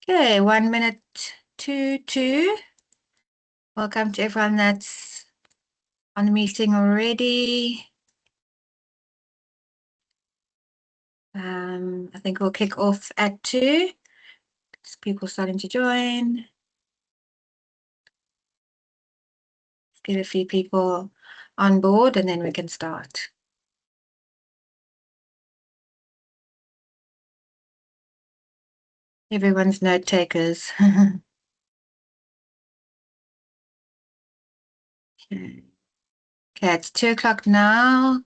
Okay, 1 minute to 2. Welcome to everyone that's on the meeting already. I think we'll kick off at 2. There's people starting to join. Let's get a few people on board and then we can start. Everyone's note takers. Okay, it's 2 o'clock now.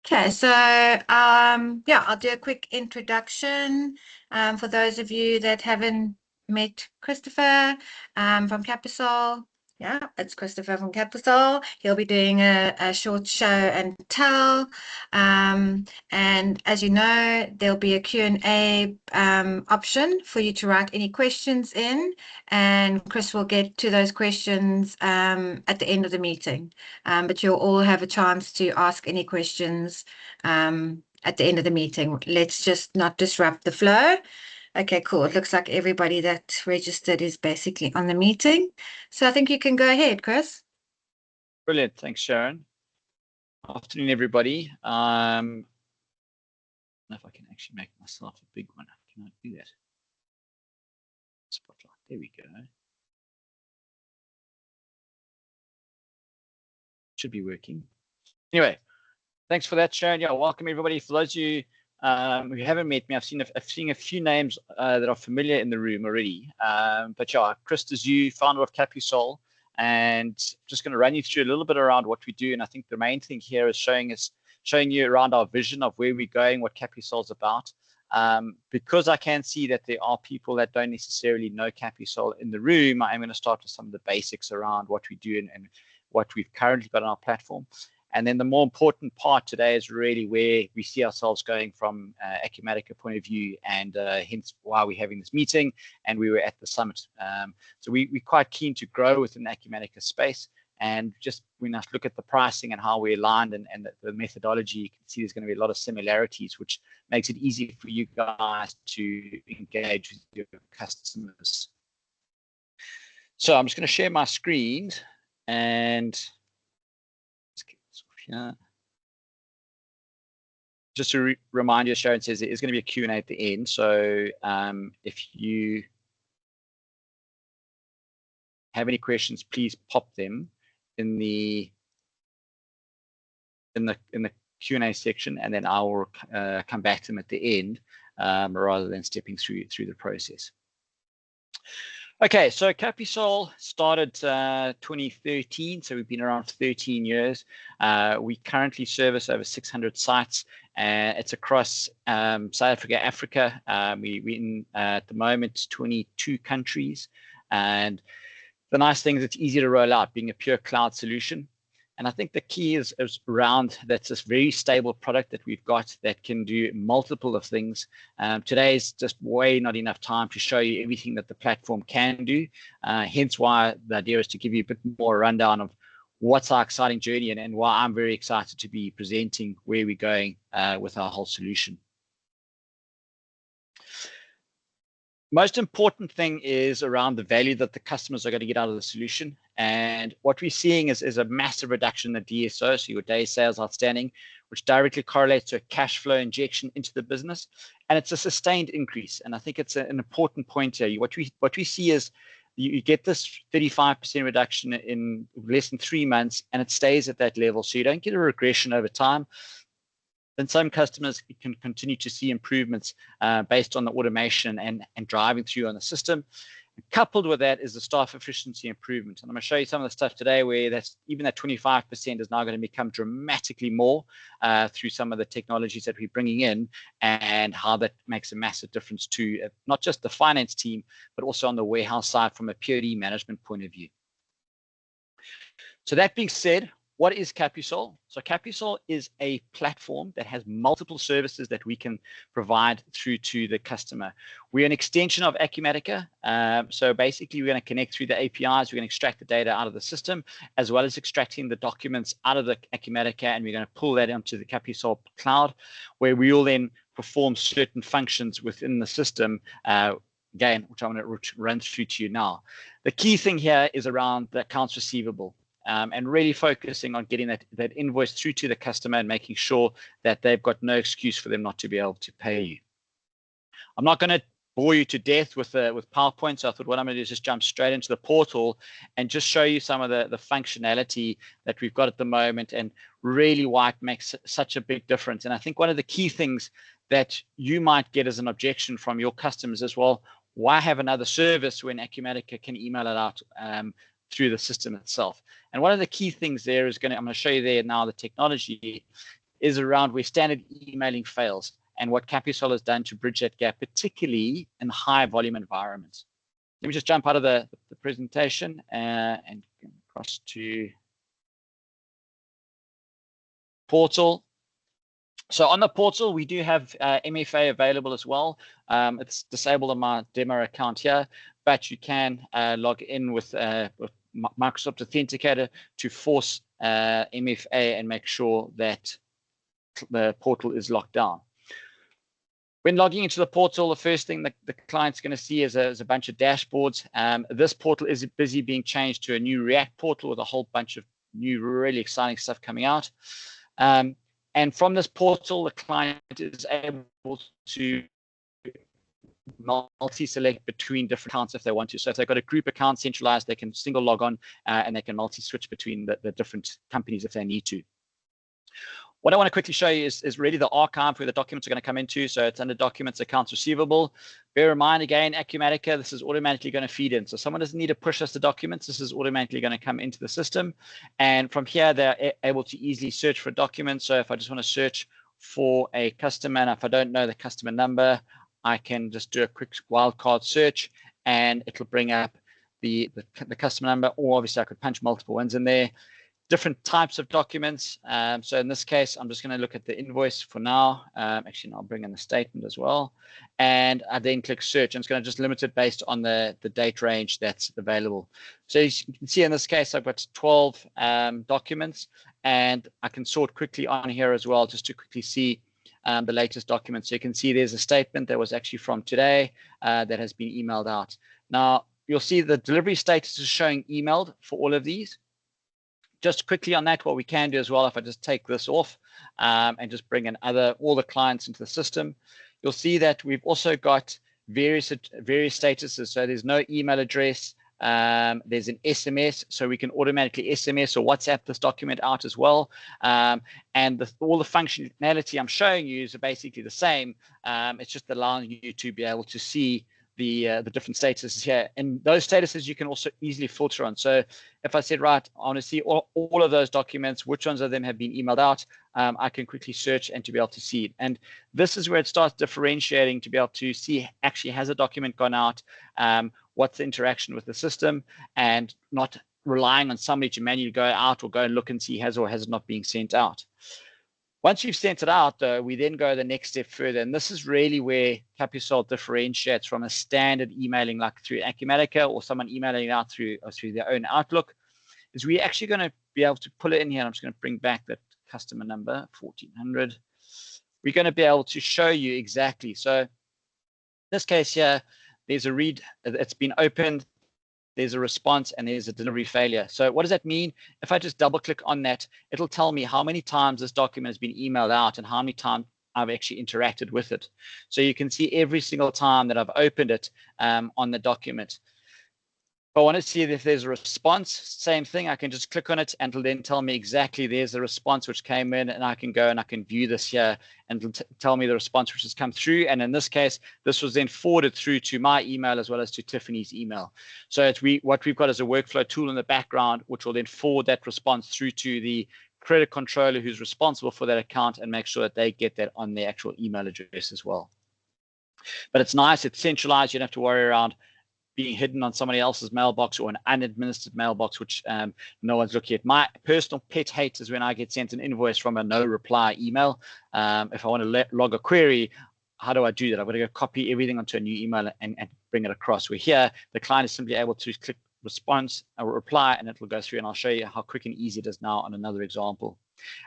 Okay, so yeah, I'll do a quick introduction for those of you that haven't met Christopher from Capisol. Yeah, it's Christopher from Capisol. He'll be doing a short show and tell. And as you know, there'll be a Q&A option for you to write any questions in, and Chris will get to those questions at the end of the meeting. But you'll all have a chance to ask any questions at the end of the meeting. Let's just not disrupt the flow. Okay, cool. It looks like everybody that registered is basically on the meeting. So I think you can go ahead, Chris. Brilliant. Thanks, Sharon. Afternoon, everybody. I don't know if I can actually make myself a big one. Can I do that? Spotlight. There we go. Should be working. Anyway, thanks for that, Sharon. Yeah, welcome everybody. For those of you who haven't met me, I've seen a few names that are familiar in the room already. But yeah, Chris Dezu, founder of Capisol, and just going to run you through a little bit around what we do. And I think the main thing here is showing you around our vision of where we're going, what Capisol is about. Because I can see that there are people that don't necessarily know Capisol in the room, I'm going to start with some of the basics around what we do and what we've currently got on our platform. And then the more important part today is really where we see ourselves going from Acumatica point of view, and hence why we're having this meeting and we were at the summit. So we're quite keen to grow within the Acumatica space. And just when I look at the pricing and how we're aligned and the methodology, you can see there's going to be a lot of similarities, which makes it easy for you guys to engage with your customers. So I'm just going to share my screen and let's get this off here. Just to remind you, Sharon says there is going to be a Q&A at the end. So if you have any questions, please pop them in the Q&A section, and then I will come back to them at the end rather than stepping through the process. Okay, so Capisol started 2013, so we've been around for 13 years. We currently service over 600 sites, and it's across South Africa, Africa. We're in, at the moment, 22 countries. And the nice thing is it's easy to roll out, being a pure cloud solution. And I think the key is around that's this very stable product that we've got that can do multiple of things. Today is just way not enough time to show you everything that the platform can do. Hence why the idea is to give you a bit more rundown of what's our exciting journey and why I'm very excited to be presenting where we're going with our whole solution. Most important thing is around the value that the customers are going to get out of the solution. And what we're seeing is a massive reduction in the DSO, so your day sales outstanding, which directly correlates to a cash flow injection into the business. And it's a sustained increase. And I think it's an important point here. What we see is you get this 35% reduction in less than 3 months, and it stays at that level. So you don't get a regression over time. Then some customers can continue to see improvements based on the automation and driving through on the system. And coupled with that is the staff efficiency improvement. And I'm going to show you some of the stuff today where even that 25% is now going to become dramatically more through some of the technologies that we're bringing in, and how that makes a massive difference to not just the finance team, but also on the warehouse side from a purely management point of view. So that being said, what is Capisol? So Capisol is a platform that has multiple services that we can provide through to the customer. We're an extension of Acumatica. So basically, we're going to connect through the APIs. We're going to extract the data out of the system, as well as extracting the documents out of the Acumatica, and we're going to pull that onto the Capisol cloud, where we will then perform certain functions within the system, again, which I'm going to run through to you now. The key thing here is around the accounts receivable. And really focusing on getting that invoice through to the customer and making sure that they've got no excuse for them not to be able to pay you. I'm not going to bore you to death with PowerPoint, so I thought what I'm going to do is just jump straight into the portal and just show you some of the functionality that we've got at the moment and really why it makes such a big difference. And I think one of the key things that you might get as an objection from your customers as well, why have another service when Acumatica can email it out through the system itself? And one of the key things there is I'm going to show you there now, the technology is around where standard emailing fails and what Capisol has done to bridge that gap, particularly in high volume environments. Let me just jump out of the presentation and across to portal. So on the portal, we do have MFA available as well. It's disabled on my demo account here, but you can log in with Microsoft Authenticator to force MFA and make sure that the portal is locked down. When logging into the portal, the first thing that the client's going to see is a bunch of dashboards. This portal is busy being changed to a new React portal with a whole bunch of new, really exciting stuff coming out. And from this portal, the client is able to multi-select between different accounts if they want to. So if they've got a group account centralized, they can single log on and they can multi-switch between the different companies if they need to. What I want to quickly show you is really the archive where the documents are going to come into. So it's under Documents, Accounts Receivable. Bear in mind, again, Acumatica, this is automatically going to feed in. So someone doesn't need to push us the documents. This is automatically going to come into the system. And from here, they're able to easily search for documents. So if I just want to search for a customer, and if I don't know the customer number, I can just do a quick wildcard search and it'll bring up the customer number, or obviously I could punch multiple ones in there. Different types of documents. So in this case, I'm just going to look at the invoice for now. Actually, I'll bring in the statement as well. And I then click search, and it's going to just limit it based on the date range that's available. So you can see in this case, I've got 12 documents, and I can sort quickly on here as well, just to quickly see the latest documents. So you can see there's a statement that was actually from today that has been emailed out. Now, you'll see the delivery status is showing emailed for all of these. Just quickly on that, what we can do as well, if I just take this off and just bring in all the clients into the system, you'll see that we've also got various statuses. So there's no email address. There's an SMS, so we can automatically SMS or WhatsApp this document out as well. And all the functionality I'm showing you is basically the same. It's just allowing you to be able to see the different statuses here, and those statuses you can also easily filter on. So if I said, right, I want to see all of those documents, which ones of them have been emailed out, I can quickly search and to be able to see it. And this is where it starts differentiating, to be able to see actually has a document gone out, what's the interaction with the system, and not relying on somebody to manually go out or go and look and see has or has not been sent out. Once you've sent it out, though, we then go the next step further. And this is really where Capisol differentiates from a standard emailing like through Acumatica or someone emailing out through their own Outlook, is we're actually going to be able to pull it in here. I'm just going to bring back that customer number, 1400. We're going to be able to show you exactly. So in this case here, there's a read. It's been opened. There's a response, and there's a delivery failure. So what does that mean? If I just double click on that, it'll tell me how many times this document has been emailed out and how many times I've actually interacted with it. So you can see every single time that I've opened it on the document. If I want to see if there's a response, same thing. I can just click on it and it'll then tell me exactly there's a response which came in, and I can go and I can view this here and it'll tell me the response which has come through. And in this case, this was then forwarded through to my email as well as to Tiffany's email. So what we've got is a workflow tool in the background, which will then forward that response through to the credit controller who's responsible for that account and make sure that they get that on their actual email address as well. But it's nice, it's centralized. You don't have to worry around being hidden on somebody else's mailbox or an unadministered mailbox, which no one's looking at. My personal pet hate is when I get sent an invoice from a no reply email. If I want to log a query, how do I do that? I've got to go copy everything onto a new email and bring it across. Where here, the client is simply able to click response or reply, and it will go through, and I'll show you how quick and easy it is now on another example.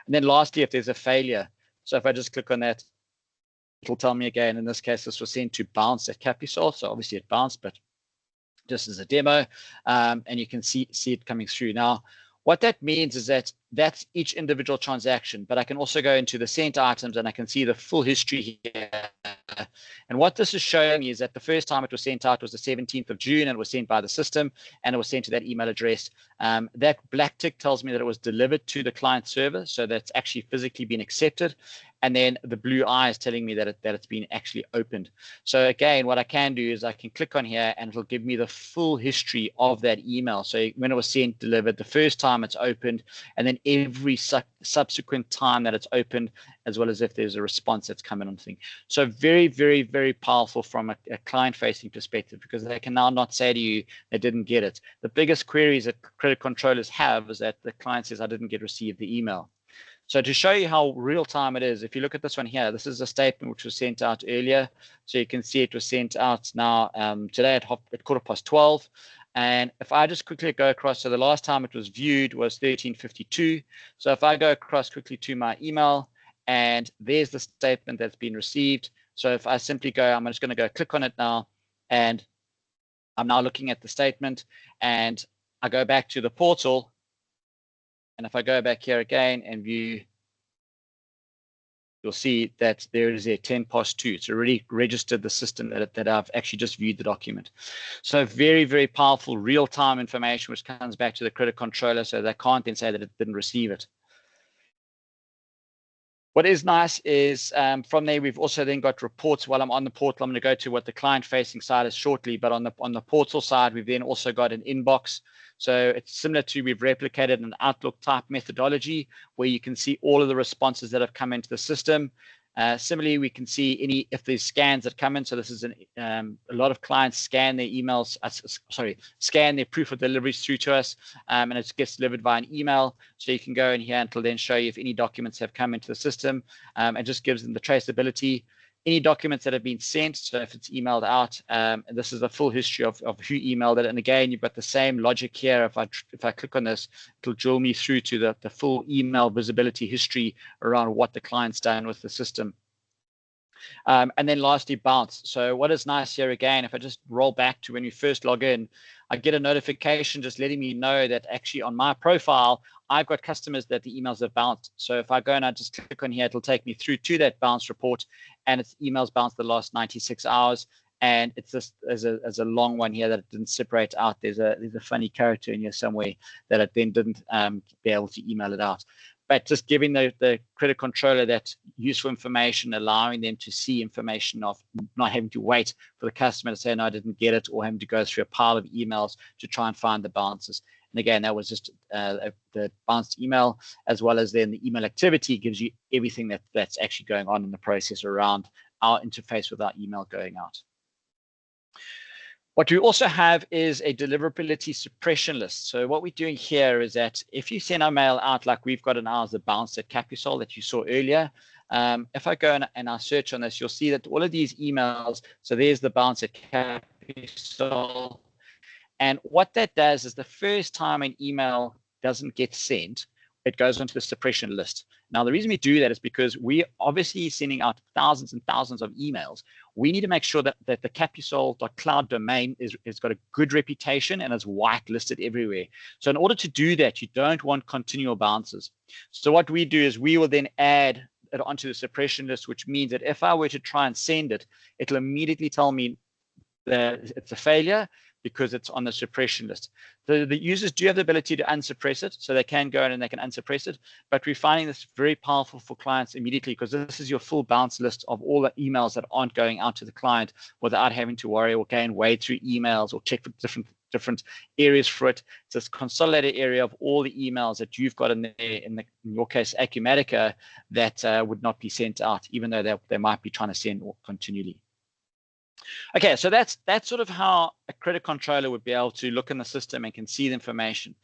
And then lastly, if there's a failure, so if I just click on that, it'll tell me again, in this case, this was sent to bounce at Capisol. So obviously it bounced, but just as a demo, and you can see it coming through. Now, what that means is that that's each individual transaction, but I can also go into the sent items and I can see the full history here. And what this is showing me is that the first time it was sent out was the 17th of June, and it was sent by the system, and it was sent to that email address. That black tick tells me that it was delivered to the client server, so that's actually physically been accepted. And then the blue eye is telling me that it's been actually opened. So again, what I can do is I can click on here and it'll give me the full history of that email. So when it was sent, delivered, the first time it's opened, and then every subsequent time that it's opened, as well as if there's a response that's coming on the thing. So very, very, very powerful from a client-facing perspective, because they can now not say to you they didn't get it. The biggest queries that credit controllers have is that the client says, I didn't receive the email. So to show you how real time it is, if you look at this one here, this is a statement which was sent out earlier. So you can see it was sent out now today at 12:15. And if I just quickly go across, so the last time it was viewed was 13:52. So if I go across quickly to my email, and there's the statement that's been received. So if I simply go, I'm just going to go click on it now, and I'm now looking at the statement, and I go back to the portal. And if I go back here again and view, you'll see that there is a 10:02. It's already registered the system that I've actually just viewed the document. So very, very powerful real-time information, which comes back to the credit controller, so they can't then say that it didn't receive it. What is nice is from there, we've also then got reports. While I'm on the portal, I'm going to go to what the client-facing side is shortly, but on the portal side, we've then also got an inbox. So it's similar to, we've replicated an Outlook type methodology where you can see all of the responses that have come into the system. Similarly, we can see if there's scans that come in. So this is a lot of clients scan their emails, scan their proof of deliveries through to us, and it gets delivered via an email. So you can go in here and it'll then show you if any documents have come into the system, and just gives them the traceability. Any documents that have been sent, so if it's emailed out, and this is a full history of who emailed it. And again, you've got the same logic here. If I click on this, it'll drill me through to the full email visibility history around what the client's done with the system. And then lastly, bounce. So what is nice here again, if I just roll back to when you first log in, I get a notification just letting me know that actually on my profile, I've got customers that the emails have bounced. So if I go and I just click on here, it'll take me through to that bounce report, and its emails bounced the last 96 hours. And it's just as a long one here that it didn't separate out. There's a funny character in here somewhere that it then didn't be able to email it out. But just giving the credit controller that useful information, allowing them to see information of not having to wait for the customer to say, no, I didn't get it, or having to go through a pile of emails to try and find the bounces. And again, that was just the bounced email, as well as then the email activity gives you everything that's actually going on in the process around our interface with our email going out. What we also have is a deliverability suppression list. So what we're doing here is that if you send our mail out, like we've got an ours that bounced at Capisol that you saw earlier, if I go and I search on this, you'll see that all of these emails, so there's the bounce at Capisol. And what that does is the first time an email doesn't get sent, it goes onto the suppression list. Now, the reason we do that is because we obviously sending out thousands and thousands of emails. We need to make sure that the capisol.cloud domain is got a good reputation and is whitelisted everywhere. So in order to do that, you don't want continual bounces. So what we do is we will then add it onto the suppression list, which means that if I were to try and send it, it'll immediately tell me that it's a failure, because it's on the suppression list. The users do have the ability to unsuppress it, so they can go in and they can unsuppress it, but we're finding this very powerful for clients immediately, because this is your full bounce list of all the emails that aren't going out to the client without having to worry or go and wade through emails or check for different areas for it. It's this consolidated area of all the emails that you've got in there, in your case, Acumatica, that would not be sent out, even though they might be trying to send continually. Okay, so that's sort of how a credit controller would be able to look in the system and can see the information.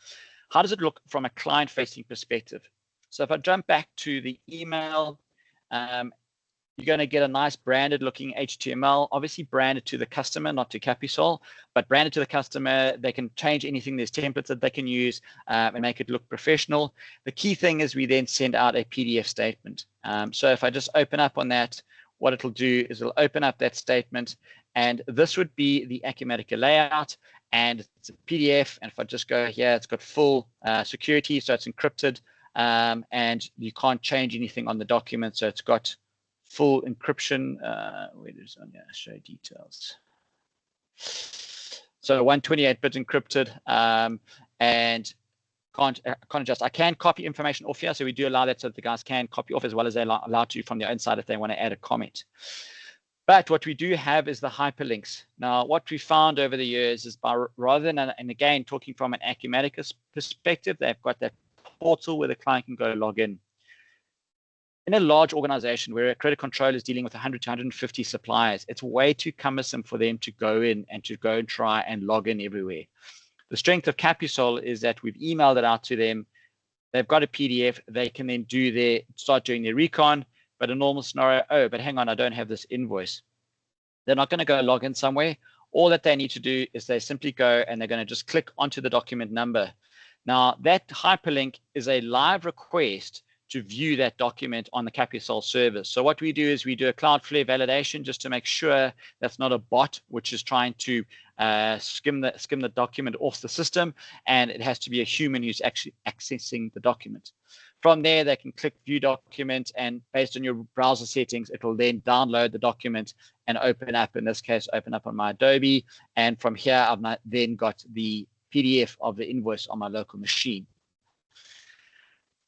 How does it look from a client-facing perspective? So if I jump back to the email, you're going to get a nice branded looking HTML, obviously branded to the customer, not to Capisol, but branded to the customer. They can change anything. There's templates that they can use and make it look professional. The key thing is we then send out a PDF statement. So if I just open up on that, what it'll do is it'll open up that statement, and this would be the Acumatica layout, and it's a PDF. And if I just go here, it's got full security, so it's encrypted, and you can't change anything on the document. So it's got full encryption. Where is on here? Show details. So 128-bit encrypted, and can't adjust. I can copy information off here, so we do allow that so that the guys can copy off as well as they're allowed to from their own side if they want to add a comment. But what we do have is the hyperlinks. Now, what we found over the years is by rather than, and again, talking from an Acumatica perspective, they've got that portal where the client can go log in. In a large organization where a credit controller is dealing with 100 to 150 suppliers, it's way too cumbersome for them to go in and try and log in everywhere. The strength of Capisol is that we've emailed it out to them. They've got a PDF. They can then start doing their recon. But a normal scenario, oh, but hang on, I don't have this invoice. They're not going to go log in somewhere. All that they need to do is they simply go and they're going to just click onto the document number. Now, that hyperlink is a live request to view that document on the Capisol service. So what we do is we do a Cloudflare validation just to make sure that's not a bot which is trying to skim the document off the system, and it has to be a human who's actually accessing the document. From there, they can click view document, and based on your browser settings, it will then download the document and open up, in this case, open up on my Adobe. And from here, I've then got the PDF of the invoice on my local machine.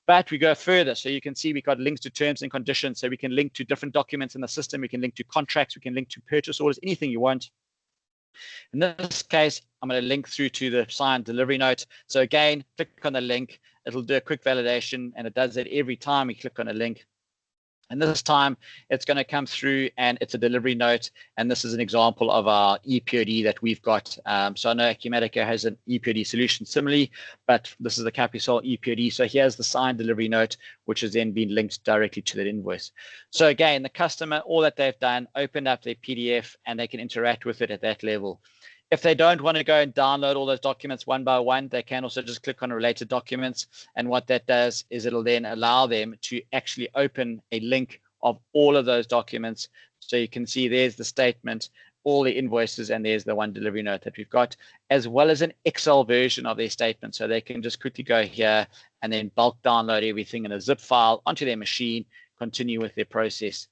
But we go further. So you can see we've got links to terms and conditions. So we can link to different documents in the system. We can link to contracts. We can link to purchase orders, anything you want. In this case, I'm going to link through to the signed delivery note. So again, click on the link. It'll do a quick validation, and it does it every time we click on a link. And this time, it's going to come through, and it's a delivery note. And this is an example of our ePOD that we've got. So I know Acumatica has an ePOD solution similarly, but this is the Capisol ePOD. So here's the signed delivery note, which has then been linked directly to that invoice. So again, the customer, all that they've done, opened up their PDF, and they can interact with it at that level. If they don't want to go and download all those documents one by one, they can also just click on related documents. And what that does is it'll then allow them to actually open a link of all of those documents. So you can see there's the statement, all the invoices, and there's the one delivery note that we've got, as well as an Excel version of their statement. So they can just quickly go here and then bulk download everything in a zip file onto their machine, continue with their process.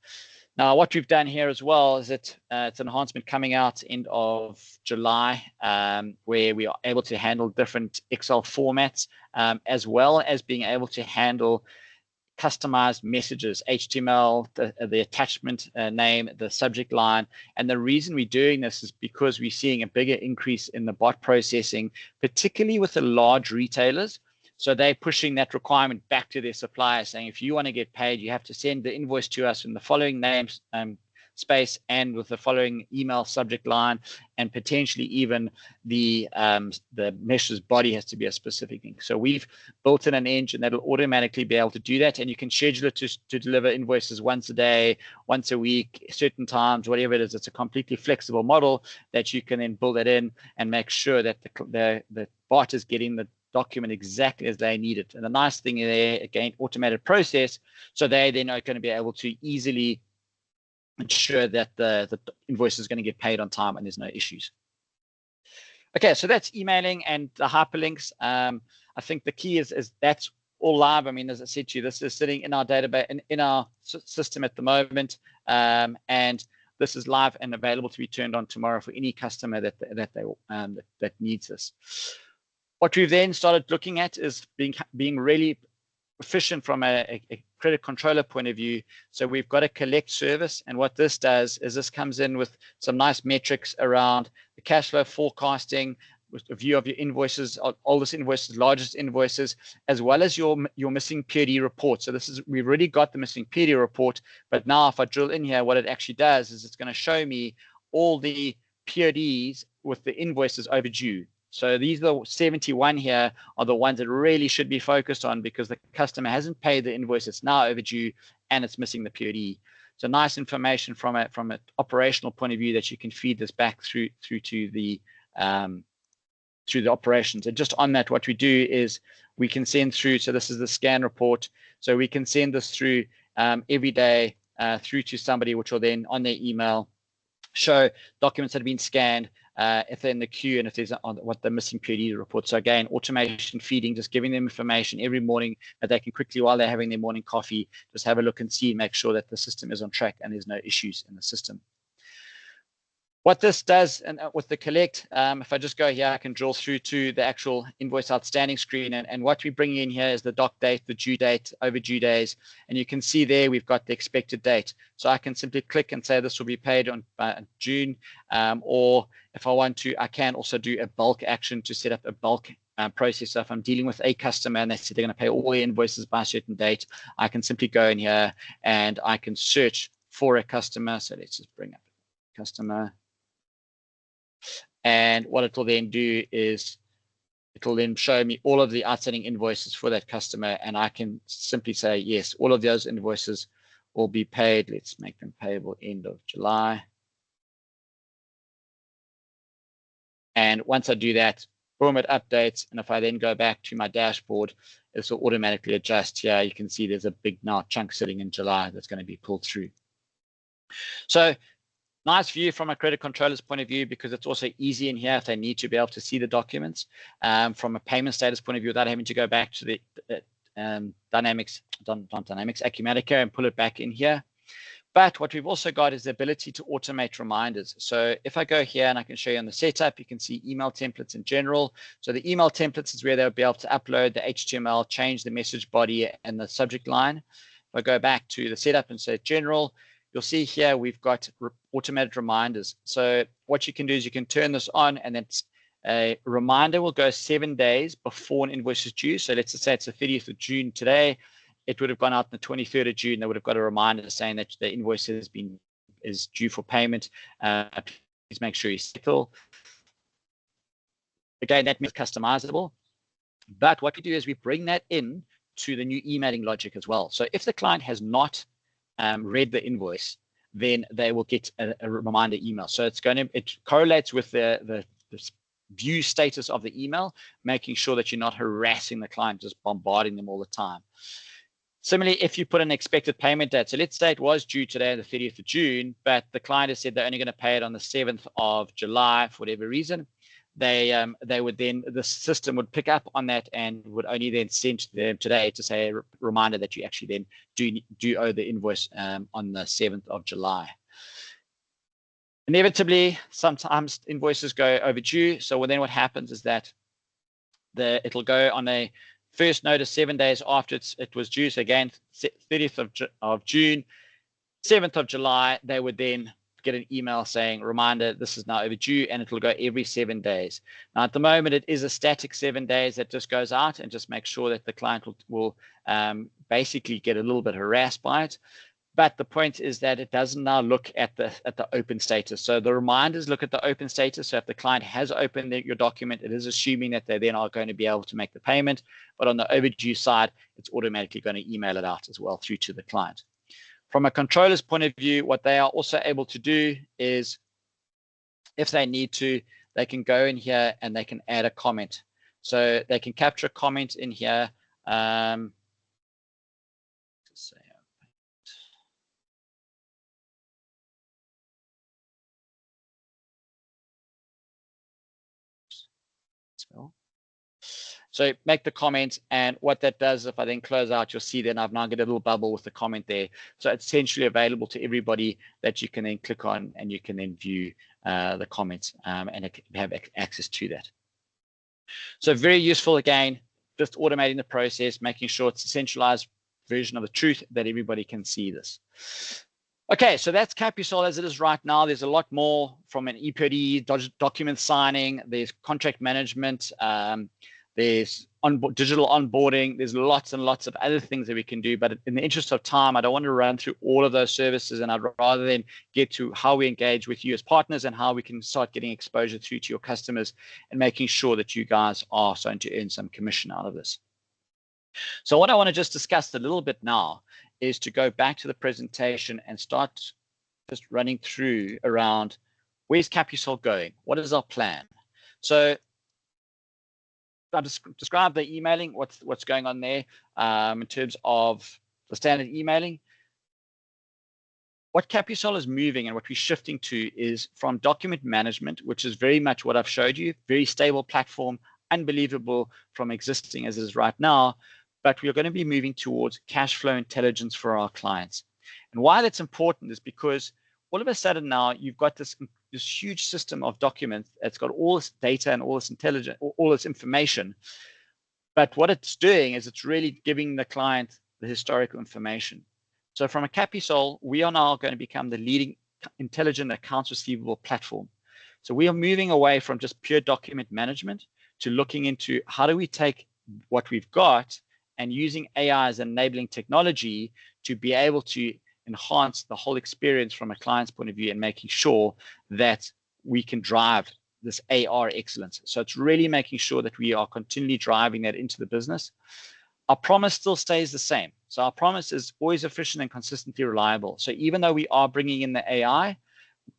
Now, what we've done here as well is it's an enhancement coming out end of July, where we are able to handle different Excel formats, as well as being able to handle customized messages, HTML, the attachment name, the subject line. And the reason we're doing this is because we're seeing a bigger increase in the bot processing, particularly with the large retailers. So they're pushing that requirement back to their suppliers, saying, if you want to get paid, you have to send the invoice to us in the following names space and with the following email subject line, and potentially even the message's body has to be a specific thing. So we've built in an engine that'll automatically be able to do that, and you can schedule it to deliver invoices once a day, once a week, certain times, whatever it is. It's a completely flexible model that you can then build it in and make sure that the bot is getting the document exactly as they need it. And the nice thing there, again, automated process, so they're not going to be able to easily ensure that the invoice is going to get paid on time and there's no issues. Okay, so that's emailing and the hyperlinks. I think the key is that's all live. I mean, as I said to you, this is sitting in our database, in our system at the moment, and this is live and available to be turned on tomorrow for any customer that needs this. What we've then started looking at is being really efficient from a credit controller point of view. So we've got a collect service, and what this does is this comes in with some nice metrics around the cash flow forecasting, with a view of your invoices, oldest invoices, largest invoices, as well as your missing POD report. So we've already got the missing POD report, but now if I drill in here, what it actually does is it's going to show me all the PODs with the invoices overdue. So these are the 71 here are the ones that really should be focused on because the customer hasn't paid the invoice. It's now overdue and it's missing the POD. So nice information from an operational point of view that you can feed this back through to the operations. And just on that, what we do is we can send through. So this is the scan report. So we can send this through every day through to somebody, which will then on their email show documents that have been scanned, if they're in the queue, and if there's what the missing POD report. So again, automation feeding, just giving them information every morning that they can quickly, while they're having their morning coffee, just have a look and see, make sure that the system is on track and there's no issues in the system. What this does, and with the collect, if I just go here, I can draw through to the actual invoice outstanding screen. And what we bring in here is the doc date, the due date, overdue days. And you can see there we've got the expected date. So I can simply click and say this will be paid on June. Or if I want to, I can also do a bulk action to set up a bulk process. So if I'm dealing with a customer and they say they're going to pay all the invoices by a certain date, I can simply go in here and I can search for a customer. So let's just bring up a customer. And what it will then do is it will then show me all of the outstanding invoices for that customer. And I can simply say, yes, all of those invoices will be paid. Let's make them payable end of July. And once I do that, boom, it updates. And if I then go back to my dashboard, this will automatically adjust here. You can see there's a big now chunk sitting in July that's going to be pulled through. So nice view from a credit controller's point of view, because it's also easy in here if they need to be able to see the documents from a payment status point of view without having to go back to the Dynamics Acumatica and pull it back in here. But what we've also got is the ability to automate reminders. So if I go here and I can show you on the setup, you can see email templates in general. So the email templates is where they'll be able to upload the HTML, change the message body and the subject line. If I go back to the setup and say general, you'll see here we've got automated reminders. So what you can do is you can turn this on, and then a reminder will go 7 days before an invoice is due. So let's just say it's the 30th of June today. It would have gone out on the 23rd of June. They would have got a reminder saying that the invoice is due for payment. Please make sure you settle. Again, that means customizable. But what we do is we bring that in to the new emailing logic as well. So if the client has not read the invoice, then they will get a reminder email. So it correlates with the view status of the email, making sure that you're not harassing the client, just bombarding them all the time. Similarly, if you put an expected payment date, so let's say it was due today, the 30th of June, but the client has said they're only going to pay it on the 7th of July for whatever reason, they would then, the system would pick up on that and would only then send to them today to say a reminder that you actually then do owe the invoice on the 7th of July. Inevitably, sometimes invoices go overdue. So then what happens is that it'll go on a first notice 7 days after it was due. So again, 30th of June, 7th of July, they would then get an email saying, reminder, this is now overdue, and it will go every 7 days. Now, at the moment, it is a static 7 days that just goes out and just makes sure that the client will basically get a little bit harassed by it. But the point is that it doesn't now look at the open status. So the reminders look at the open status. So if the client has opened your document, it is assuming that they then are going to be able to make the payment. But on the overdue side, it's automatically going to email it out as well through to the client. From a controller's point of view, what they are also able to do is, if they need to, they can go in here and they can add a comment. So they can capture a comment in here. So make the comment, and what that does, if I then close out, you'll see then I've now got a little bubble with the comment there. So it's essentially available to everybody that you can then click on, and you can then view the comments and have access to that. So very useful, again, just automating the process, making sure it's a centralized version of the truth that everybody can see this. Okay, so that's Capisol as it is right now. There's a lot more from an EPD, document signing, there's contract management, there's digital onboarding, there's lots and lots of other things that we can do. But in the interest of time, I don't want to run through all of those services, and I'd rather then get to how we engage with you as partners and how we can start getting exposure through to your customers and making sure that you guys are starting to earn some commission out of this. So what I want to just discuss a little bit now is to go back to the presentation and start just running through around where's Capisol going? What is our plan? So I've described the emailing, what's going on there in terms of the standard emailing. What Capisol is moving and what we're shifting to is from document management, which is very much what I've showed you, very stable platform, unbelievable from existing as it is right now, but we're going to be moving towards cash flow intelligence for our clients. And why that's important is because all of a sudden now you've got this huge system of documents that's got all this data and all this intelligence, all this information. But what it's doing is it's really giving the client the historical information. So from a Capisol, we are now going to become the leading intelligent accounts receivable platform. So we are moving away from just pure document management to looking into how do we take what we've got and using AI as enabling technology to be able to enhance the whole experience from a client's point of view and making sure that we can drive this AR excellence. So it's really making sure that we are continually driving that into the business. Our promise still stays the same. So our promise is always efficient and consistently reliable. So even though we are bringing in the AI,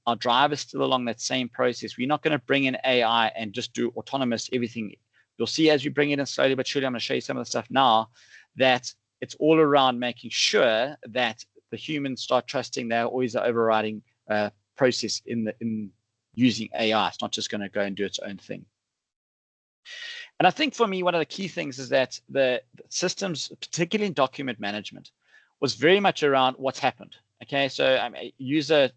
our drive is still along that same process. We're not going to bring in AI and just do autonomous everything. You'll see as we bring it in slowly but surely, I'm going to show you some of the stuff now, that it's all around making sure that the humans start trusting they're always the overriding process in using AI. It's not just going to go and do its own thing. And I think for me, one of the key things is that the systems, particularly in document management, was very much around what's happened. Okay, so I use a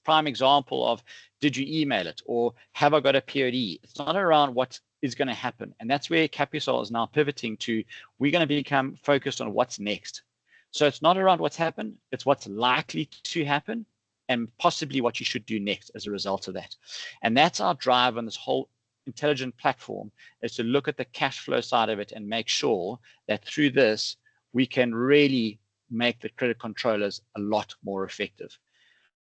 prime example of, did you email it, or have I got a POD? It's not around what is going to happen. And that's where Capisol is now pivoting to. We're going to become focused on what's next. So it's not around what's happened, it's what's likely to happen and possibly what you should do next as a result of that. And that's our drive on this whole intelligent platform, is to look at the cash flow side of it and make sure that through this, we can really make the credit controllers a lot more effective.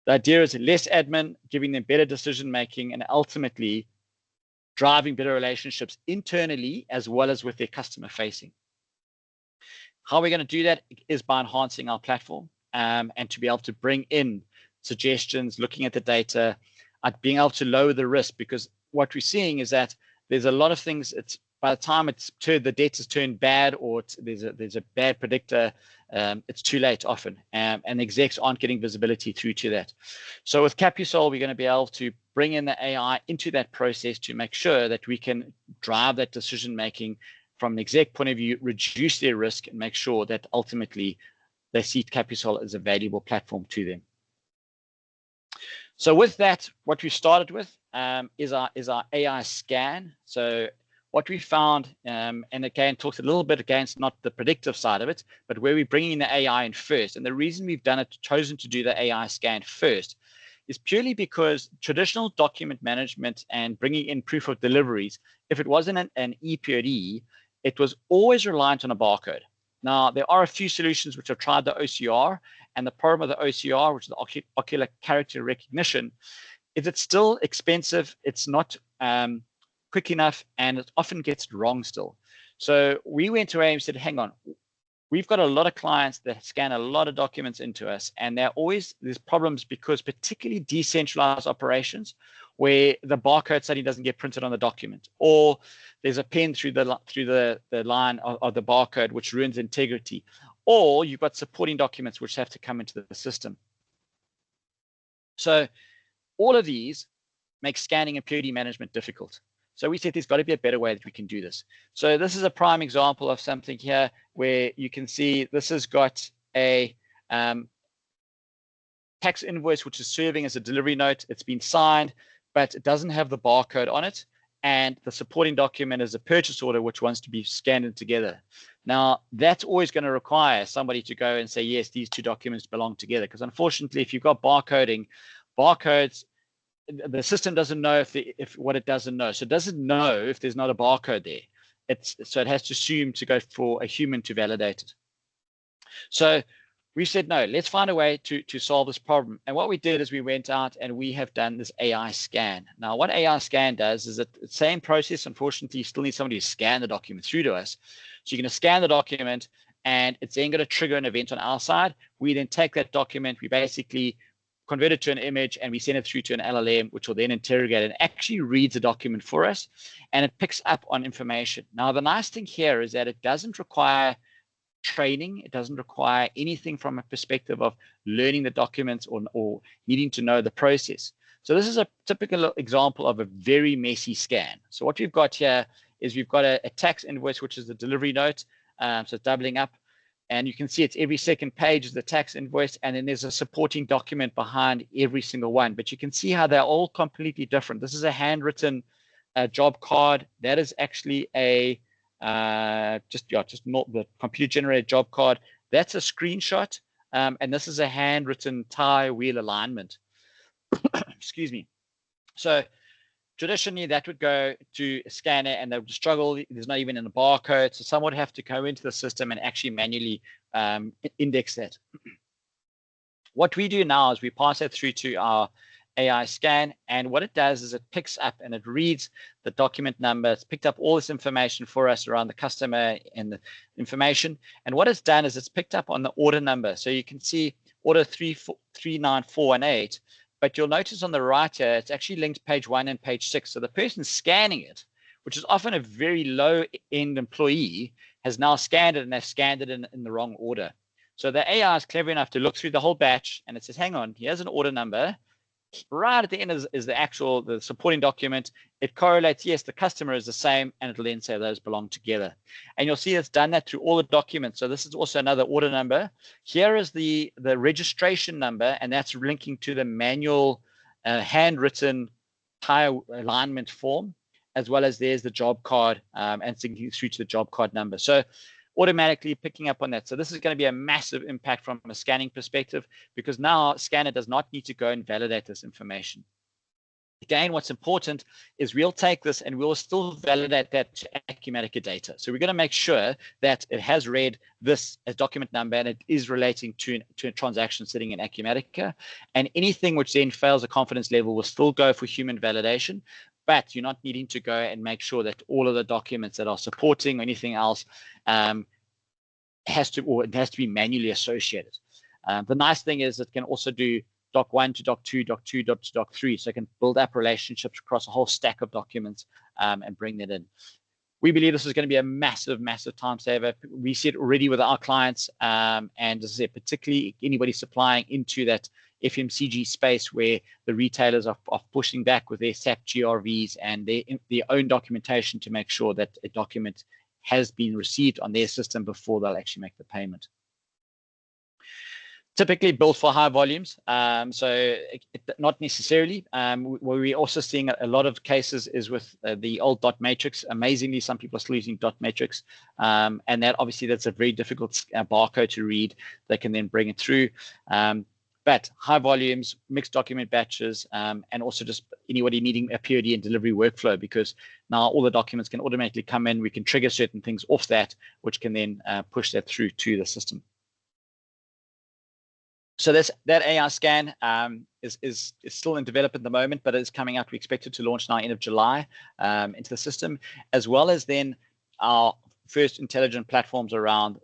The idea is less admin, giving them better decision making, and ultimately driving better relationships internally as well as with their customer facing. How we're going to do that is by enhancing our platform and to be able to bring in suggestions, looking at the data, being able to lower the risk, because what we're seeing is that there's a lot of things. It's by the time the debt has turned bad, or there's a bad predictor, it's too late often, and execs aren't getting visibility through to that. So with Capisol, we're going to be able to bring in the AI into that process to make sure that we can drive that decision making from an exec point of view, reduce their risk, and make sure that ultimately they see Capisol as a valuable platform to them. So with that, what we started with is our AI scan. So what we found, and again, talks a little bit against not the predictive side of it, but where we're bringing the AI in first. And the reason we've chosen to do the AI scan first is purely because traditional document management and bringing in proof of deliveries, if it wasn't an ePOD, it was always reliant on a barcode. Now, there are a few solutions which have tried the OCR, and the problem with the OCR, which is the ocular character recognition, is it's still expensive, it's not quick enough, and it often gets it wrong still. So we went away and said, hang on, we've got a lot of clients that scan a lot of documents into us, and there's problems because particularly decentralized operations where the barcode suddenly doesn't get printed on the document, or there's a pen through the line of the barcode which ruins integrity, or you've got supporting documents which have to come into the system. So all of these make scanning and POD management difficult. So we said there's got to be a better way that we can do this. So this is a prime example of something here where you can see this has got a tax invoice which is serving as a delivery note. It's been signed, but it doesn't have the barcode on it. And the supporting document is a purchase order which wants to be scanned in together. Now, that's always going to require somebody to go and say, yes, these two documents belong together. Because unfortunately, if you've got barcodes, the system doesn't know if what it doesn't know. So it doesn't know if there's not a barcode there. so it has to assume to go for a human to validate it. So we said, no, let's find a way to solve this problem. And what we did is we went out and we have done this AI scan. Now, what AI scan does is that the same process, unfortunately, you still need somebody to scan the document through to us. So you're going to scan the document, and it's then going to trigger an event on our side. We then take that document, we basically convert it to an image, and we send it through to an LLM, which will then interrogate and actually reads the document for us, and it picks up on information. Now, the nice thing here is that it doesn't require training. It doesn't require anything from a perspective of learning the documents or needing to know the process. So this is a typical example of a very messy scan. So what we've got here is we've got a tax invoice, which is the delivery note. So it's doubling up. And you can see it's every second page is the tax invoice, and then there's a supporting document behind every single one. But you can see how they're all completely different. This is a handwritten job card. That is actually a just not the computer generated job card. That's a screenshot, and this is a handwritten tire wheel alignment. Excuse me. So traditionally that would go to a scanner and they would struggle. There's not even a barcode, so someone would have to go into the system and actually manually index that. What we do now is we pass that through to our AI scan, and what it does is it picks up and it reads the document number. It's picked up all this information for us around the customer and the information, and what it's done is it's picked up on the order number. So you can see order 39418, but you'll notice on the right here it's actually linked page 1 and page 6. So the person scanning it, which is often a very low-end employee, has now scanned it, and they've scanned it in the wrong order. So the AI is clever enough to look through the whole batch, and it says, hang on, here's an order number. Right at the end is the supporting document. It correlates, yes, the customer is the same, and it'll then say those belong together. And you'll see it's done that through all the documents. So this is also another order number. Here is the registration number, and that's linking to the manual handwritten tire alignment form, as well as there's the job card and syncing through to the job card number. So automatically picking up on that. So this is going to be a massive impact from a scanning perspective, because now scanner does not need to go and validate this information. Again, what's important is we'll take this and we'll still validate that to Acumatica data. So we're going to make sure that it has read this as document number and it is relating to a transaction sitting in Acumatica. And anything which then fails a confidence level will still go for human validation. But you're not needing to go and make sure that all of the documents that are supporting or anything else has to be manually associated. The nice thing is it can also do doc 1 to doc 2, doc 2 to doc 3, so it can build up relationships across a whole stack of documents and bring that in. We believe this is going to be a massive, massive time saver. We see it already with our clients, and as I said, particularly anybody supplying into that FMCG space where the retailers are pushing back with their SAP GRVs and their own documentation to make sure that a document has been received on their system before they'll actually make the payment. Typically built for high volumes, so not necessarily. Where we're also seeing a lot of cases is with the old dot matrix. Amazingly, some people are still using dot matrix, and that obviously that's a very difficult barcode to read. They can then bring it through. But high volumes, mixed document batches, and also just anybody needing a POD and delivery workflow, because now all the documents can automatically come in. We can trigger certain things off that, which can then push that through to the system. So that AI scan is still in development at the moment, but it's coming out. We expect it to launch now end of July into the system, as well as then our first intelligent platforms around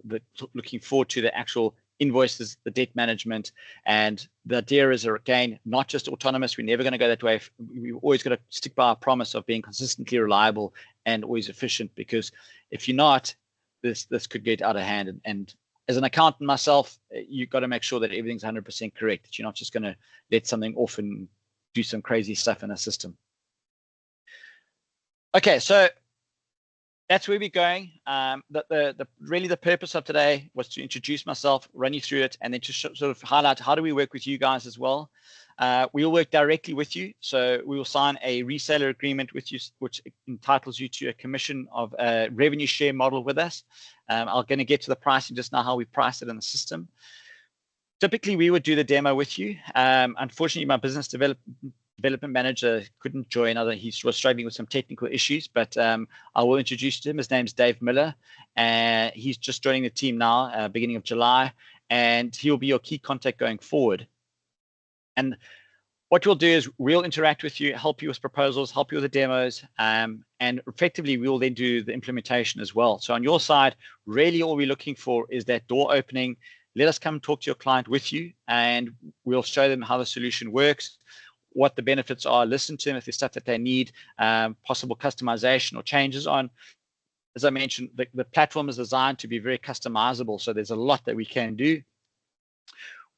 looking forward to the actual invoices, the debt management. And the idea is, again, not just autonomous. We're never going to go that way. We've always got to stick by our promise of being consistently reliable and always efficient, because if you're not, this could get out of hand. And as an accountant myself, you've got to make sure that everything's 100% correct, that you're not just going to let something off and do some crazy stuff in a system. Okay, so that's where we're going. Really the purpose of today was to introduce myself, run you through it, and then to sort of highlight how do we work with you guys as well. We will work directly with you. So we will sign a reseller agreement with you, which entitles you to a commission of a revenue share model with us. I'm going to get to the pricing just now, how we price it in the system. Typically, we would do the demo with you. Unfortunately, my business development development manager couldn't join. He was struggling with some technical issues, but I will introduce you to him. His name's Dave Miller, and he's just joining the team now, beginning of July, and he'll be your key contact going forward. And what we'll do is we'll interact with you, help you with proposals, help you with the demos, and effectively we'll then do the implementation as well. So on your side, really all we're looking for is that door opening. Let us come talk to your client with you, and we'll show them how the solution works, what the benefits are, listen to them if there's stuff that they need, possible customization or changes on. As I mentioned, the platform is designed to be very customizable, so there's a lot that we can do.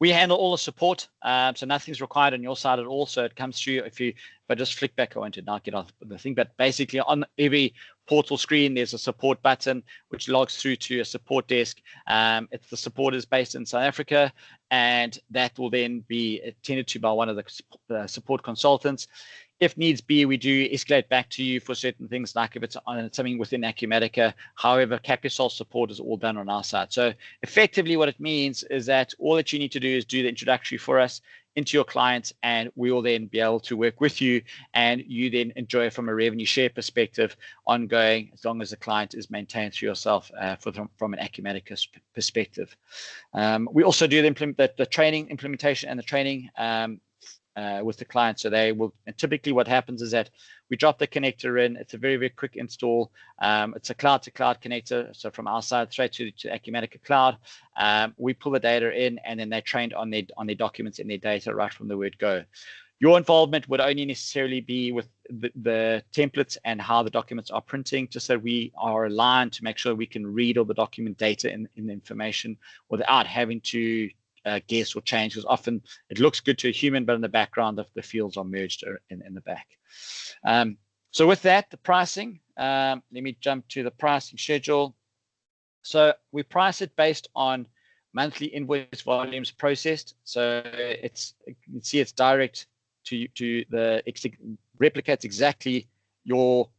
We handle all the support, so nothing's required on your side at all. So it comes through. If I just flick back, I won't not get off the thing, but basically on every portal screen, there's a support button which logs through to a support desk. It's the support is based in South Africa, and that will then be attended to by one of the support consultants. If needs be, we do escalate back to you for certain things, like if it's on something within Acumatica. However, Capisol support is all done on our side. So effectively what it means is that all that you need to do is do the introductory for us into your clients, and we will then be able to work with you, and you then enjoy from a revenue share perspective ongoing, as long as the client is maintained through yourself from an Acumatica perspective. We also do the training implementation and the training with the client. So they will, and typically what happens is that we drop the connector in. It's a very, very quick install. It's a cloud to cloud connector. So from our side straight to Acumatica Cloud, we pull the data in, and then they're trained on their documents and their data right from the word go. Your involvement would only necessarily be with the templates and how the documents are printing, just so we are aligned to make sure we can read all the document data in the information without having to guess or change, because often it looks good to a human, but in the background, the fields are merged in the back. So with that, the pricing, let me jump to the pricing schedule. So we price it based on monthly invoice volumes processed. So you can see it's direct to the replicates exactly your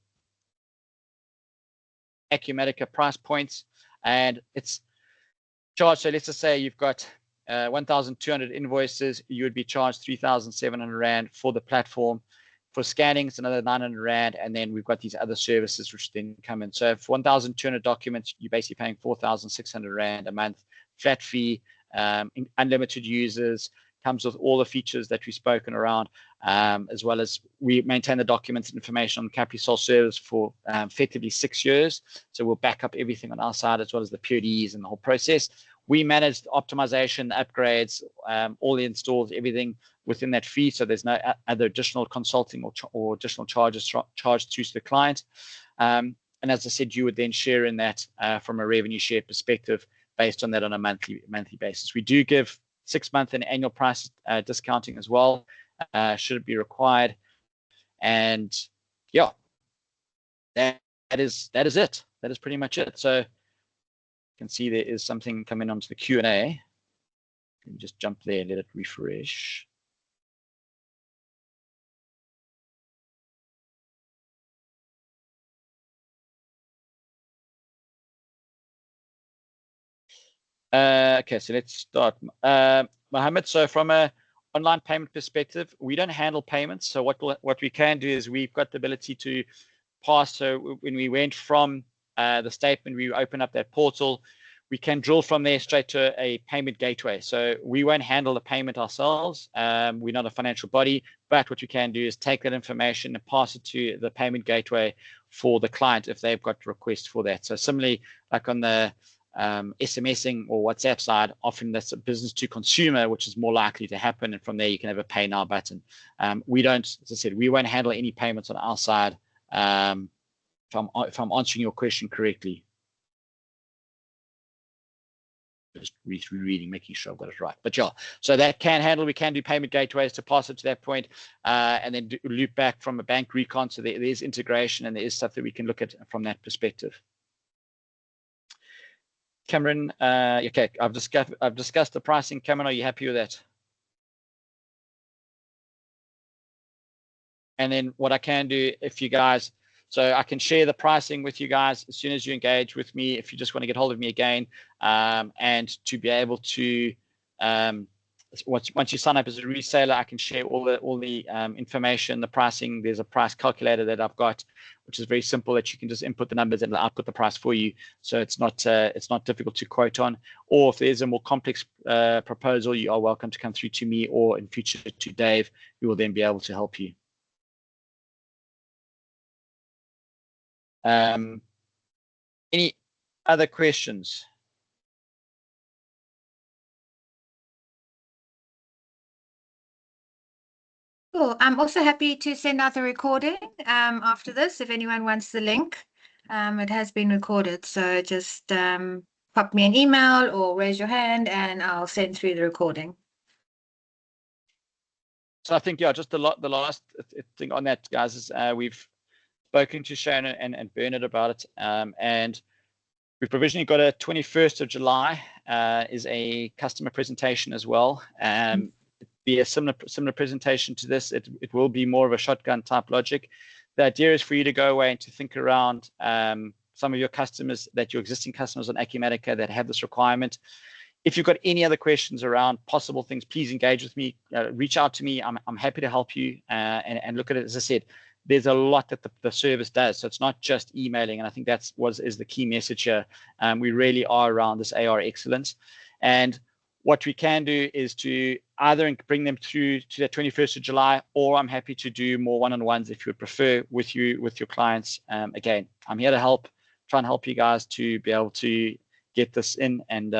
Acumatica price points, and it's charged. So let's just say you've got 1,200 invoices, you would be charged 3,700 Rand for the platform. For scanning, it's another 900 Rand, and then we've got these other services which then come in. So for 1,200 documents, you're basically paying 4,600 Rand a month, flat fee, unlimited users, comes with all the features that we've spoken around, as well as we maintain the documents and information on Capisol servers for effectively 6 years. So we'll back up everything on our side, as well as the PODs and the whole process. We manage the optimization, upgrades, all the installs, everything within that fee. So there's no other additional consulting or additional charges charged to the client. And as I said, you would then share in that from a revenue share perspective based on that on a monthly basis. We do give 6-month and annual price discounting as well, should it be required. And yeah, that is it. That is pretty much it. So can see there is something coming onto the Q&A. Let me just jump there and let it refresh. Okay, so let's start. Mohammed, so from a online payment perspective, we don't handle payments. So what we can do is we've got the ability to pass. So when we went from the statement, we open up that portal, we can drill from there straight to a payment gateway. So we won't handle the payment ourselves. We're not a financial body, but what we can do is take that information and pass it to the payment gateway for the client if they've got requests for that. So similarly, like on the SMSing or WhatsApp side, often that's a business to consumer, which is more likely to happen. And from there, you can have a pay now button. We don't, as I said, we won't handle any payments on our side. If I'm answering your question correctly. Just rereading, making sure I've got it right. But yeah, so that can handle, we can do payment gateways to pass it to that point, and then loop back from a bank recon. So there is integration, and there is stuff that we can look at from that perspective. Cameron, okay, I've discussed the pricing. Cameron, are you happy with that? And then what I can do, if you guys, so I can share the pricing with you guys as soon as you engage with me, if you just want to get hold of me again, and to be able to once you sign up as a reseller, I can share all the information, the pricing. There's a price calculator that I've got, which is very simple, that you can just input the numbers and it'll output the price for you. So it's not difficult to quote on. Or if there's a more complex proposal, you are welcome to come through to me, or in future to Dave, who will then be able to help you. Any other questions? Cool. I'm also happy to send out the recording after this if anyone wants the link. It has been recorded, so just pop me an email or raise your hand and I'll send through the recording. So I think, yeah, just the last thing on that, guys, is we've spoken to Shona and Bernard about it, and we've provisionally got a 21st of July is a customer presentation as well. Be a similar presentation to this. It will be more of a shotgun type logic. The idea is for you to go away and to think around some of your customers, your existing customers on Acumatica that have this requirement. If you've got any other questions around possible things, please engage with me. Reach out to me. I'm happy to help you and look at it. As I said, there's a lot that the service does. So it's not just emailing. And I think that's what is the key message here. We really are around this AR excellence. And what we can do is to either bring them through to the 21st of July, or I'm happy to do more one-on-ones if you would prefer with your clients. Again, I'm here to help, try and help you guys to be able to get this in and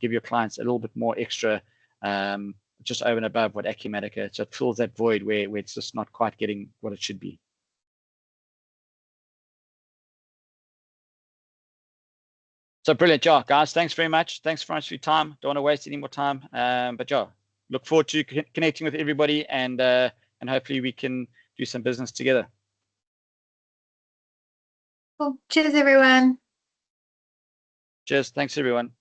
give your clients a little bit more extra, just over and above what Acumatica. So it fills that void where it's just not quite getting what it should be. So brilliant, yeah, guys. Thanks very much. Thanks very much for your time. Don't want to waste any more time. But yeah, look forward to connecting with everybody, and hopefully we can do some business together. Cool. Cheers, everyone. Cheers. Thanks, everyone.